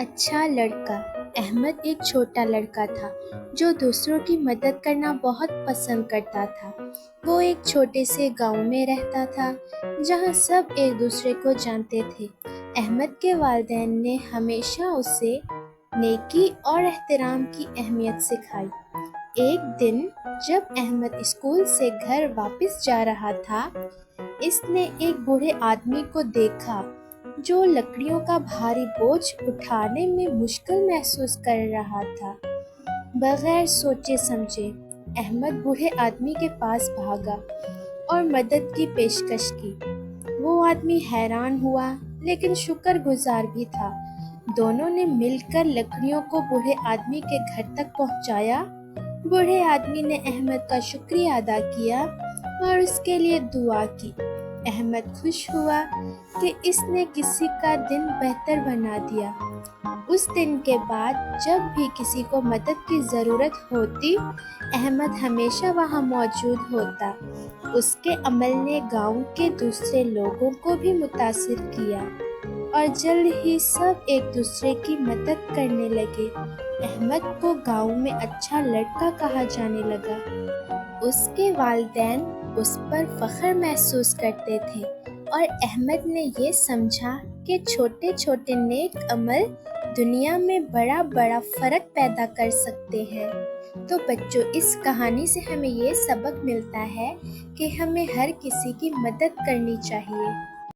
اچھا لڑکا احمد ایک چھوٹا لڑکا تھا جو دوسروں کی مدد کرنا بہت پسند کرتا تھا۔ وہ ایک چھوٹے سے گاؤں میں رہتا تھا جہاں سب ایک دوسرے کو جانتے تھے۔ احمد کے والدین نے ہمیشہ اسے نیکی اور احترام کی اہمیت سکھائی۔ ایک دن جب احمد اسکول سے گھر واپس جا رہا تھا، اس نے ایک بوڑھے آدمی کو دیکھا جو لکڑیوں کا بھاری بوجھ اٹھانے میں مشکل محسوس کر رہا تھا۔ بغیر سوچے سمجھے احمد بوڑھے آدمی کے پاس بھاگا اور مدد کی پیشکش کی۔ وہ آدمی حیران ہوا لیکن شکر گزار بھی تھا۔ دونوں نے مل کر لکڑیوں کو بوڑھے آدمی کے گھر تک پہنچایا۔ بوڑھے آدمی نے احمد کا شکریہ ادا کیا اور اس کے لیے دعا کی۔ احمد خوش ہوا کہ اس نے کسی کا دن بہتر بنا دیا۔ اس دن کے بعد جب بھی کسی کو مدد کی ضرورت ہوتی، احمد ہمیشہ وہاں موجود ہوتا۔ اس کے عمل نے گاؤں کے دوسرے لوگوں کو بھی متاثر کیا اور جلد ہی سب ایک دوسرے کی مدد کرنے لگے۔ احمد کو گاؤں میں اچھا لڑکا کہا جانے لگا۔ اس کے والدین اس پر فخر محسوس کرتے تھے اور احمد نے یہ سمجھا کہ چھوٹے چھوٹے نیک عمل دنیا میں بڑا بڑا فرق پیدا کر سکتے ہیں۔ تو بچوں، اس کہانی سے ہمیں یہ سبق ملتا ہے کہ ہمیں ہر کسی کی مدد کرنی چاہیے۔